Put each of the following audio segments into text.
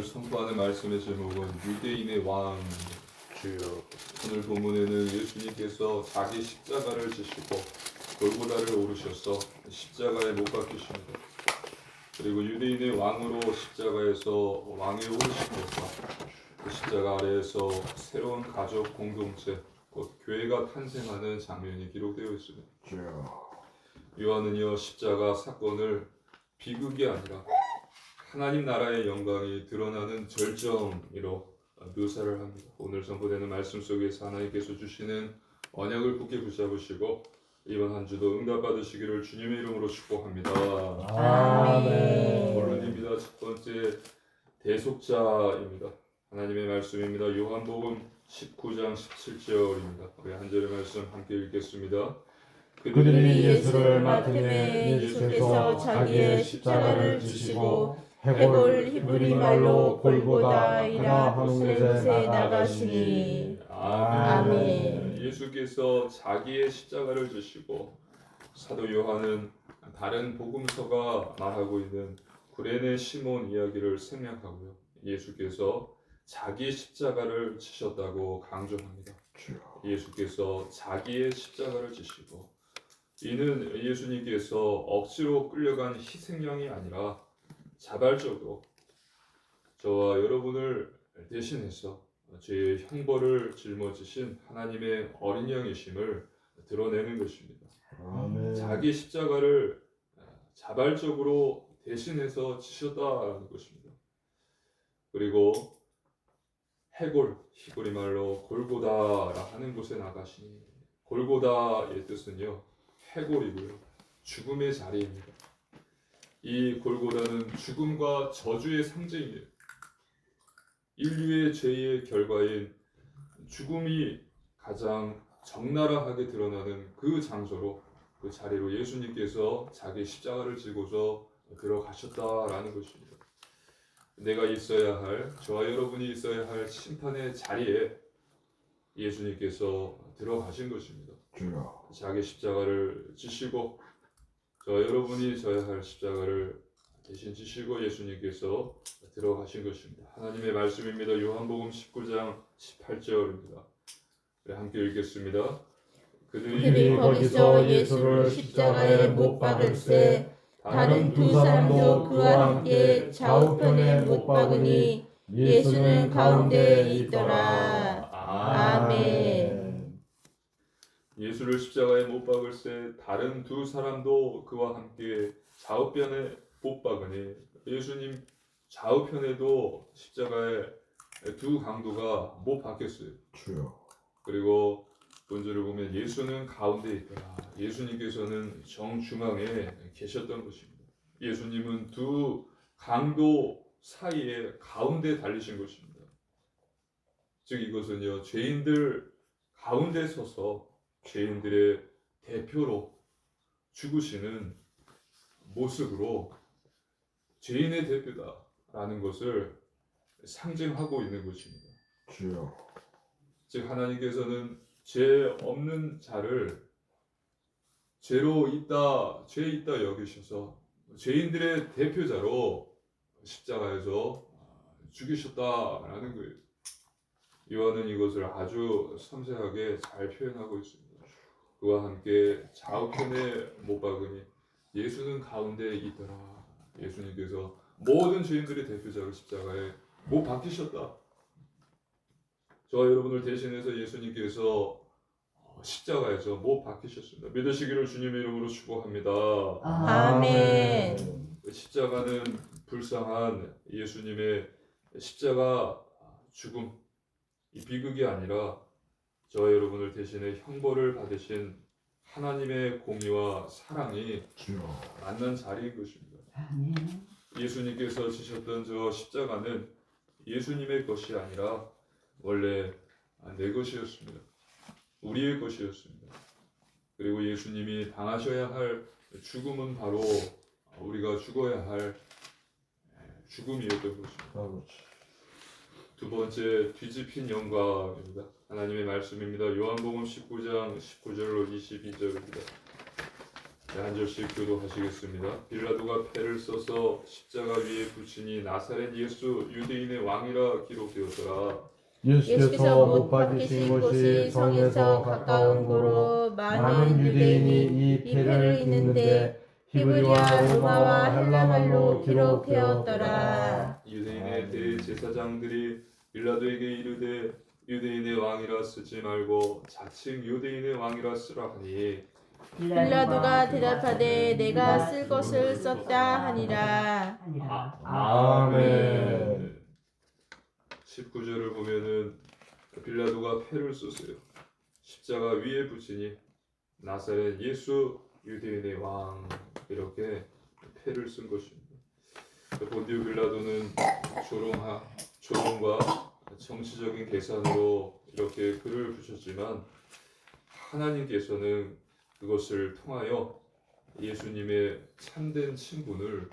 오늘 선포하는 말씀의 제목은 유대인의 왕입니다. 주여. 오늘 본문에는 예수님께서 자기 십자가를 지시고 골고다를 오르셔서 십자가에 못 박히십니다. 그리고 유대인의 왕으로 십자가에서 왕에 오르시면서 그 십자가 아래에서 새로운 가족 공동체, 곧 교회가 탄생하는 장면이 기록되어 있습니다. 주여. 요한은요, 십자가 사건을 비극이 아니라 하나님 나라의 영광이 드러나는 절정으로 묘사를 합니다. 오늘 선포되는 말씀 속에서 하나님께서 주시는 언약을 굳게 붙잡으시고 이번 한 주도 응답 받으시기를 주님의 이름으로 축복합니다. 아멘. 본론입니다. 첫 번째 대속자입니다. 하나님의 말씀입니다. 요한복음 19장 17절입니다. 우리 한 절의 말씀 함께 읽겠습니다. 그들이 예수를 맡으매 예수께서 자기의 십자가를 지시고 해골 히브리 말로 골고다이라 하는 곳에 나가시니. 아멘. 예수께서 자기의 십자가를 지시고 사도 요한은 다른 복음서가 말하고 있는 구레네 시몬 이야기를 생략하고요. 예수께서 자기 십자가를 지셨다고 강조합니다. 주여. 예수께서 자기의 십자가를 지시고 이는 예수님께서 억지로 끌려간 희생양이 아니라 자발적으로 저와 여러분을 대신해서 죄의 형벌을 짊어지신 하나님의 어린 양이심을 드러내는 것입니다. 아멘. 자기 십자가를 자발적으로 대신해서 지셨다는 것입니다. 그리고 해골, 히브리 말로 골고다라 하는 곳에 나가시니, 골고다의 뜻은요, 해골이고요, 죽음의 자리입니다. 이 골고다는 죽음과 저주의 상징이에요. 인류의 죄의 결과인 죽음이 가장 적나라하게 드러나는 그 장소로, 그 자리로 예수님께서 자기 십자가를 지고서 들어가셨다라는 것입니다. 내가 있어야 할, 저와 여러분이 있어야 할 심판의 자리에 예수님께서 들어가신 것입니다. 주여. 자기 십자가를 지시고 저와 여러분이 져야 할 십자가를 대신 지시고 예수님께서 들어가신 것입니다. 하나님의 말씀입니다. 요한복음 19장 18절입니다. 함께 읽겠습니다. 그들이 거기서 예수를 십자가에 못 박을새 다른 두 사람도 그와 함께 좌우편에 못 박으니 예수는 가운데에 있더라. 아멘. 예수를 십자가에 못 박을새 다른 두 사람도 그와 함께 좌우편에 못 박으니, 예수님 좌우편에도 십자가에 두 강도가 못 박혔어요. 주여. 그리고 본절을 보면 예수는 가운데 있더라. 예수님께서는 정중앙에 계셨던 것입니다. 예수님은 두 강도 사이에 가운데 달리신 것입니다. 즉 이것은요, 죄인들 가운데 서서 죄인들의 대표로 죽으시는 모습으로 죄인의 대표다라는 것을 상징하고 있는 것입니다. 주여. 즉 하나님께서는 죄 없는 자를 죄 있다 여기셔서 죄인들의 대표자로 십자가에서 죽이셨다라는 거예요. 요한은 이것을 아주 섬세하게 잘 표현하고 있습니다. 그와 함께 좌우편에 못 박으니 예수는 가운데에 있더라. 예수님께서 모든 죄인들의 대표자로 십자가에 못 박히셨다. 저와 여러분을 대신해서 예수님께서 십자가에서 못 박히셨습니다. 믿으시기를 주님의 이름으로 축복합니다. 아멘. 십자가는 불쌍한 예수님의 십자가 죽음, 이 비극이 아니라 저와 여러분을 대신해 형벌을 받으신 하나님의 공의와 사랑이 주여. 만난 자리인 것입니다. 아멘. 예수님께서 지셨던 저 십자가는 예수님의 것이 아니라 원래 내 것이었습니다. 우리의 것이었습니다. 그리고 예수님이 당하셔야 할 죽음은 바로 우리가 죽어야 할 죽음이었던 것입니다. 두 번째, 뒤집힌 영광입니다. 하나님의 말씀입니다. 요한복음 19장 19절로 22절입니다. 네, 한 절씩 교도하시겠습니다. 빌라도가 패를 써서 십자가 위에 붙이니 나사렛 예수 유대인의 왕이라 기록되었더라. 예수께서 못 박히신 곳이 성에서 가까운 고로 많은 유대인이 이 패를 입는데 히브리와 로마와 헬라말로 기록되었더라. 유대인의 대제사장들이 빌라도에게 이르되 유대인의 왕이라 쓰지 말고 자칭 유대인의 왕이라 쓰라 하니 빌라도가 대답하되 내가 쓸 것을 썼다 하니라. 아멘. 19절을 보면은 빌라도가 패를 썼어요. 십자가 위에 붙이니 나사렛 예수 유대인의 왕 이렇게 패를 쓴 것입니다. 본디오 빌라도는 조롱과 정치적인 계산으로 이렇게 글을 붙였지만 하나님께서는 그것을 통하여 예수님의 참된 친분을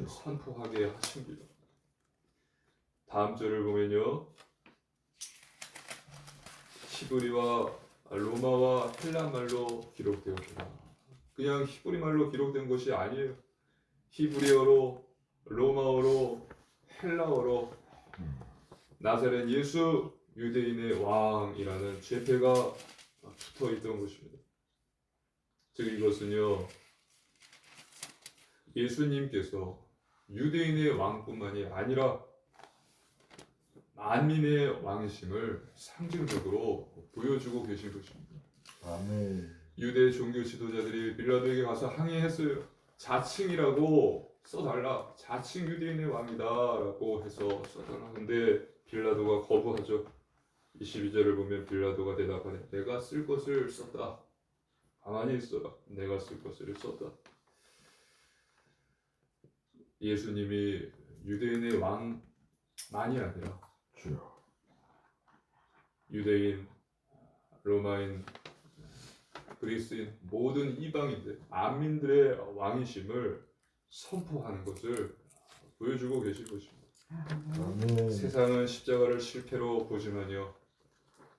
선포하게 하십니다. 다음 절을 보면요, 히브리와 로마와 헬라말로 기록되었구나. 그냥 히브리 말로 기록된 것이 아니에요. 히브리어로, 로마어로, 헬라어로 나사렛 예수 유대인의 왕이라는 제패가 붙어 있던 것입니다. 즉 이것은요, 예수님께서 유대인의 왕뿐만이 아니라 만민의 왕이심을 상징적으로 보여주고 계신 것입니다. 아멘. 유대 종교 지도자들이 빌라도에게 가서 항의했어요. 자칭이라고 써달라. 자칭 유대인의 왕이다라고 해서 써달라. 근데 빌라도가 거부하죠. 22절을 보면 빌라도가 대답하네. 내가 쓸 것을 썼다. 가만히 있어라. 내가 쓸 것을 썼다. 예수님이 유대인의 왕만이 아니라 주여. 유대인, 로마인, 그리스인 모든 이방인들, 만민들의 왕이심을 선포하는 것을 보여주고 계신 것입니다. 아멘. 세상은 십자가를 실패로 보지만요,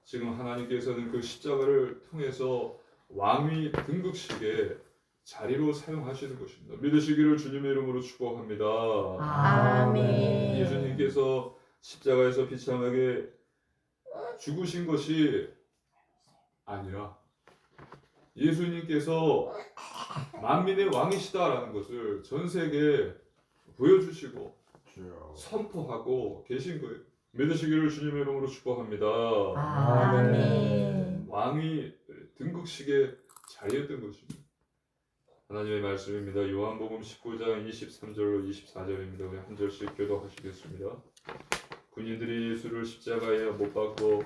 지금 하나님께서는 그 십자가를 통해서 왕위 등극식의 자리로 사용하시는 것입니다. 믿으시기를 주님의 이름으로 축복합니다. 아멘. 예수님께서 십자가에서 비참하게 죽으신 것이 아니라 예수님께서 만민의 왕이시다라는 것을 전 세계에 보여주시고 주여. 선포하고 계신 거예요. 믿으시기를 주님의 이름으로 축복합니다. 아멘. 왕이 등극식의 자리였던 것입니다. 하나님의 말씀입니다. 요한복음 19장 23절로 24절입니다. 우리 한 절씩 교도하시겠습니다. 군인들이 예수를 십자가에 못 박고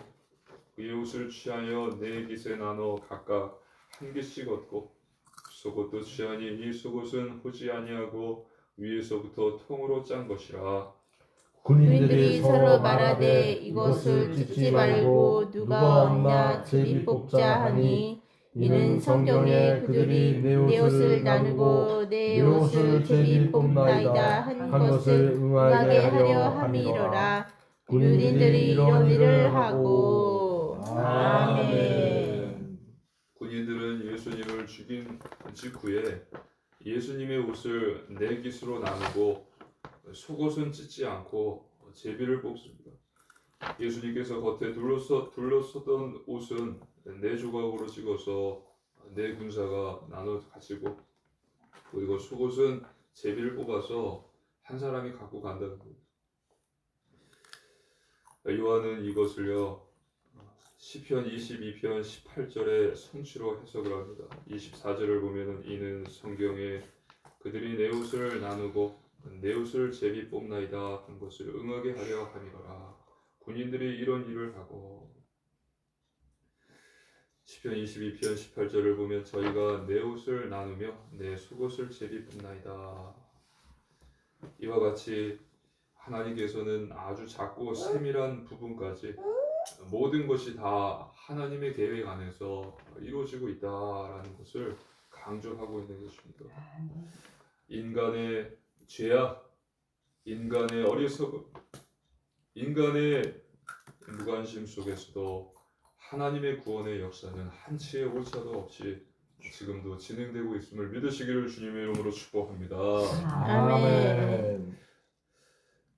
그의 옷을 취하여 네 깃에 나눠 각각 한 깃씩 얻고 속옷도 취하니 이 속옷은 호지 아니하고 위에서부터 통으로 짠 것이라. 군인들이 서로 말하되 이것을 찢지 말고 누가 없나 제비 뽑자 하니 이는 성경에 그들이 내 옷을 나누고 내 옷을 제비 뽑나이다 한 것을 응하게 하려 함이로라. 군인들이 이런 일을 하고. 아멘. 군인들은 예수님을 죽인 직후에 예수님의 옷을 네 깃으로 나누고 속옷은 찢지 않고 제비를 뽑습니다. 예수님께서 겉에 둘러섰던 옷은 네 조각으로 찍어서 네 군사가 나눠 가지고, 그리고 속옷은 제비를 뽑아서 한 사람이 갖고 간다는 거예요. 요한은 이것을요, 시편 22편 18절의 성취로 해석을 합니다. 24절을 보면은 이는 성경에 그들이 내 옷을 나누고 내 옷을 제비 뽑나이다 한 것을 응하게 하려 함이로라. 군인들이 이런 일을 하고. 시편 22편 18절을 보면 저희가 내 옷을 나누며 내 속옷을 제비 뽑나이다. 이와 같이 하나님께서는 아주 작고 세밀한 부분까지 모든 것이 다 하나님의 계획 안에서 이루어지고 있다라는 것을 강조하고 있는 것입니다. 인간의 죄악, 인간의 어리석음, 인간의 무관심 속에서도 하나님의 구원의 역사는 한치의 오차도 없이 지금도 진행되고 있음을 믿으시기를 주님의 이름으로 축복합니다. 아멘.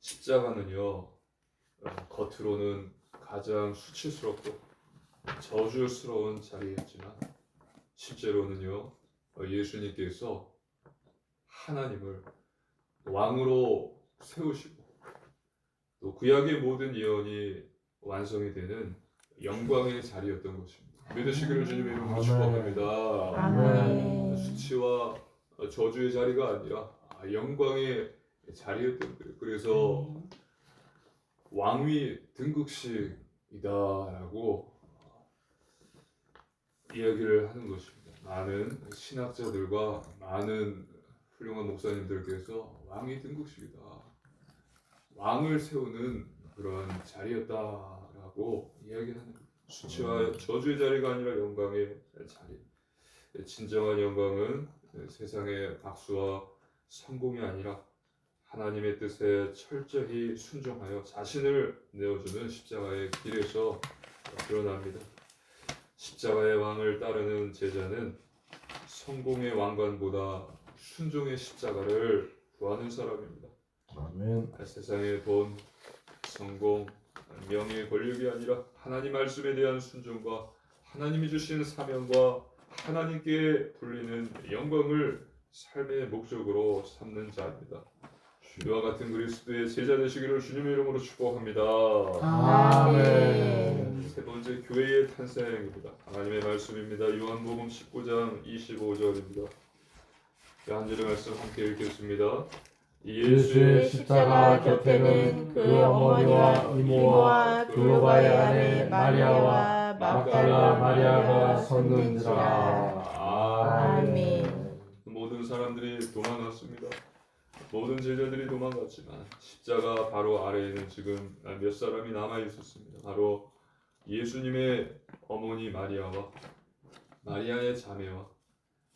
십자가는요, 겉으로는 가장 수치스럽고 저주스러운 자리였지만 실제로는요, 예수님께서 하나님을 왕으로 세우시고 또 구약의 모든 예언이 완성이 되는 영광의 자리였던 것입니다. 믿으시기를 주님의 이름으로 아멘. 축복합니다. 아멘. 수치와 저주의 자리가 아니라 영광의 자리였던 거예요. 그래서 왕위 등극식이다라고 이야기를 하는 것입니다. 많은 신학자들과 많은 훌륭한 목사님들께서 왕위 등극식이다, 왕을 세우는 그런 자리였다라고 이야기하는 거예요. 수치와 저주의 자리가 아니라 영광의 자리. 진정한 영광은 세상의 박수와 성공이 아니라 하나님의 뜻에 철저히 순종하여 자신을 내어주는 십자가의 길에서 드러납니다. 십자가의 왕을 따르는 제자는 성공의 왕관보다 순종의 십자가를 구하는 사람입니다. 아멘. 세상의 돈, 성공, 명예, 권력이 아니라 하나님 말씀에 대한 순종과 하나님이 주신 사명과 하나님께 돌리는 영광을 삶의 목적으로 삼는 자입니다. 이와 같은 그리스도의 제자 되시기를 주님의 이름으로 축복합니다. 아멘. 세 번째, 교회의 탄생입니다. 하나님의 말씀입니다. 요한복음 19장 25절입니다. 한 절의 말씀 함께 읽겠습니다. 예수의 십자가 곁에는 그 어머니와 이모와 글로바의 아내 마리아와 막달라 마리아가 섰는지라. 아멘. 모든 사람들이 도망갔습니다. 모든 제자들이 도망갔지만 십자가 바로 아래에는 지금 몇 사람이 남아 있었습니다. 바로 예수님의 어머니 마리아와 마리아의 자매와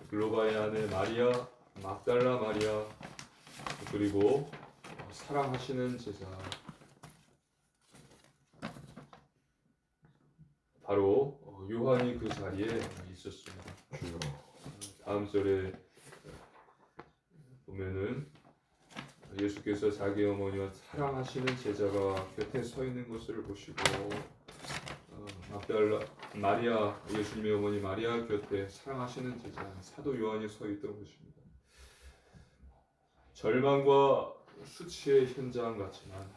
글로바의 아내 마리아, 막달라 마리아, 그리고 사랑하시는 제자, 바로 요한이 그 자리에 있었습니다. 다음 절에 보면은 예수께서 자기 어머니와 사랑하시는 제자가 곁에 서 있는 것을 보시고 막달라 마리아, 예수님의 어머니 마리아 곁에 사랑하시는 제자 사도 요한이 서 있던 것입니다. 절망과 수치의 현장 같지만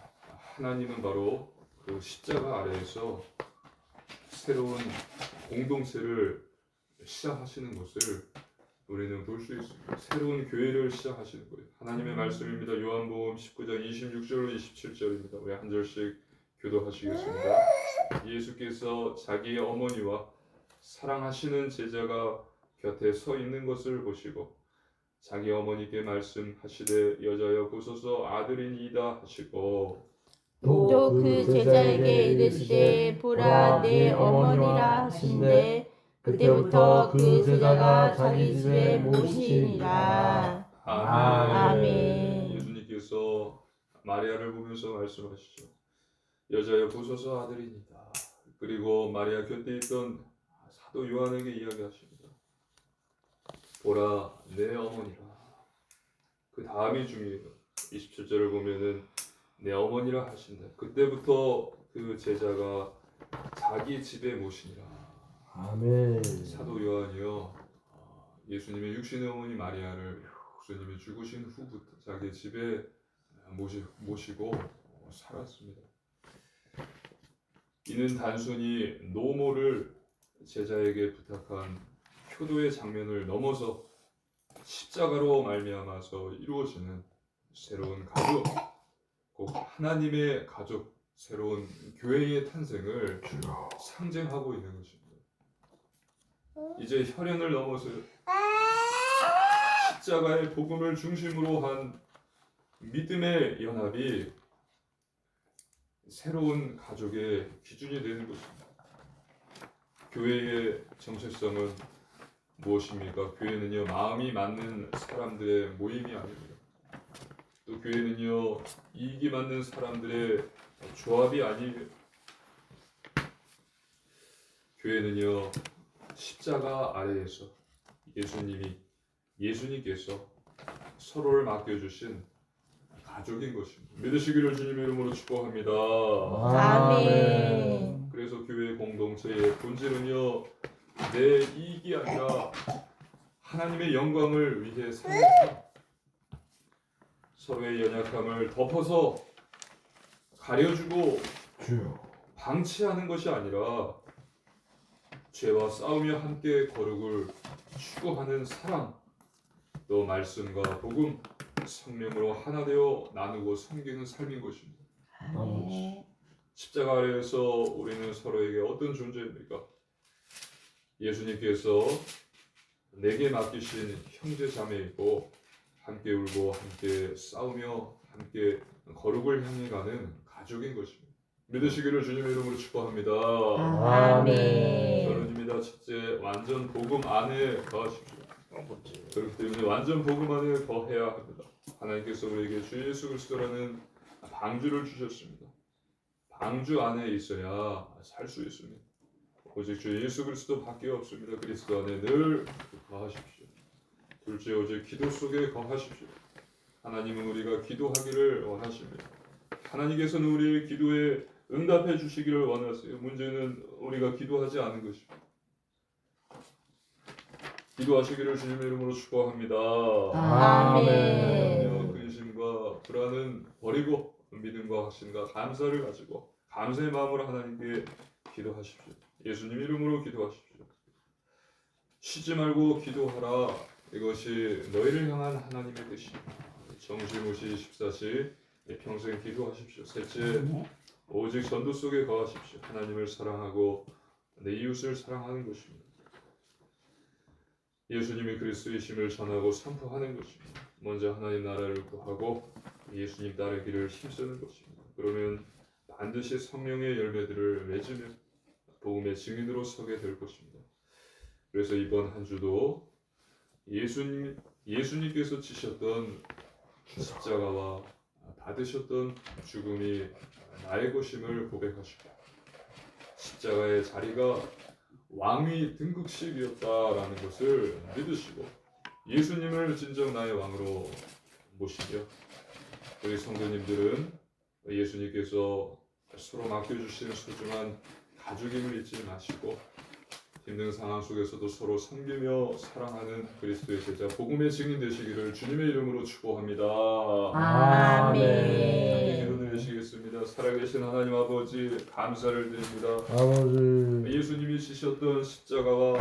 하나님은 바로 그 십자가 아래에서 새로운 공동체를 시작하시는 것을 우리는 볼 수 있습니다. 새로운 교회를 시작하시는 거예요. 하나님의 말씀입니다. 요한복음 19장 26절로 27절입니다. 우리 한 절씩 교도하시겠습니다. 예수께서 자기의 어머니와 사랑하시는 제자가 곁에 서 있는 것을 보시고 자기 어머니께 말씀하시되 여자여 보소서 아들이니이다 하시고 또 그 제자에게 이르시되 보라 내 어머니라 하신대 그때부터 그 제자가 자기 집에 모시니라. 아멘. 예수님께서 마리아를 보면서 말씀하시죠. 여자여 보소서 아들이니이다. 그리고 마리아 곁에 있던 사도 요한에게 이야기하십니다. 보라 내 어머니라. 그 다음이 중요해요. 27절을 보면은 내 어머니라 하신다. 그때부터 그 제자가 자기 집에 모시니라. 아멘. 사도 요한이요, 예수님의 육신의 어머니 마리아를 예수님이 죽으신 후부터 자기 집에 모시고 살았습니다. 이는 단순히 노모를 제자에게 부탁한 효도의 장면을 넘어서 십자가로 말미암아서 이루어지는 새로운 가족, 곧 하나님의 가족, 새로운 교회의 탄생을 상징하고 있는 것입니다. 이제 혈연을 넘어서 십자가의 복음을 중심으로 한 믿음의 연합이 새로운 가족의 기준이 되는 것입니다. 교회의 정체성은 무엇입니까? 교회는요, 마음이 맞는 사람들의 모임이 아닙니다. 또 교회는요, 이익이 맞는 사람들의 조합이 아니에요. 교회는요, 십자가 아래에서 예수님께서 서로를 맡겨주신 가족인 것입니다. 믿으시기를 주님의 이름으로 축복합니다. 아멘. 그래서 교회 공동체의 본질은요, 내 이익이 아니라 하나님의 영광을 위해 사는 삶, 서로의 연약함을 덮어서 가려주고 주여. 방치하는 것이 아니라 죄와 싸우며 함께 거룩을 추구하는 사랑, 또 말씀과 복음, 성령으로 하나 되어 나누고 섬기는 삶인 것입니다. 아버지. 십자가 아래에서 우리는 서로에게 어떤 존재입니까? 예수님께서 내게 맡기신 형제 자매이고 함께 울고 함께 싸우며 함께 거룩을 향해 가는 가족인 것입니다. 믿으시기를 주님의 이름으로 축복합니다. 아멘. 결론입니다. 첫째, 완전 복음 안에 거하십시오. 그렇기 때문에 완전 복음 안에 거해야 합니다. 하나님께서 우리에게 주 예수 그리스도라는 방주를 주셨습니다. 방주 안에 있어야 살 수 있습니다. 오직 주 예수 그리스도밖에 없습니다. 그리스도 안에 늘 거하십시오. 둘째, 오직 기도 속에 거하십시오. 하나님은 우리가 기도하기를 원하십니다. 하나님께서는 우리의 기도에 응답해 주시기를 원하세요. 문제는 우리가 기도하지 않은 것입니다. 기도하시기를 주님의 이름으로 축복합니다. 아멘. 근심과 불안은 버리고 믿음과 확신과 감사를 가지고 감사의 마음으로 하나님께 기도하십시오. 예수님 이름으로 기도하십시오. 쉬지 말고 기도하라. 이것이 너희를 향한 하나님의 뜻입니다. 정시무시 14시 평생 기도하십시오. 셋째, 오직 전도 속에 거하십시오. 하나님을 사랑하고 내 이웃을 사랑하는 것입니다. 예수님이 그리스도이심을 전하고 선포하는 것입니다. 먼저 하나님 나라를 구하고 예수님 따르기를 힘쓰는 것입니다. 그러면 반드시 성령의 열매들을 맺으며 복음의 증인으로 서게 될 것입니다. 그래서 이번 한 주도 예수님께서 지셨던 십자가와 받으셨던 죽음이 나의 것임을 고백하시고 십자가의 자리가 왕위 등극식이었다라는 것을 믿으시고 예수님을 진정 나의 왕으로 모시며 우리 성도님들은 예수님께서 서로 맡겨주신 소중한 가족임을 잊지 마시고 힘든 상황 속에서도 서로 섬기며 사랑하는 그리스도의 제자 복음의 증인 되시기를 주님의 이름으로 축복합니다. 아멘. 기도드리시겠습니다. 살아계신 하나님 아버지 감사를 드립니다. 아버지. 예수님이 지셨던 십자가와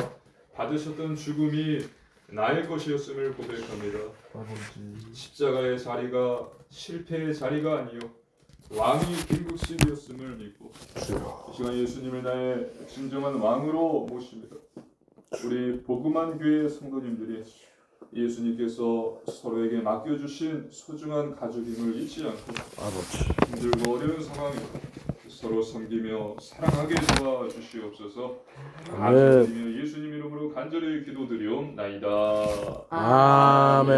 받으셨던 죽음이 나의 것이었음을 고백합니다. 아버지. 십자가의 자리가 실패의 자리가 아니요 왕이 긴급식이었음을 믿고 이 시간 예수님을 나의 진정한 왕으로 모십니다. 우리 복음한 교회 성도님들이 예수님께서 서로에게 맡겨주신 소중한 가족임을 잊지 않고 아버지. 힘들고 어려운 상황에 서로 섬기며 사랑하게 도와주시옵소서. 감사드리며 예수님 이름으로 간절히 기도드리옵나이다. 아멘.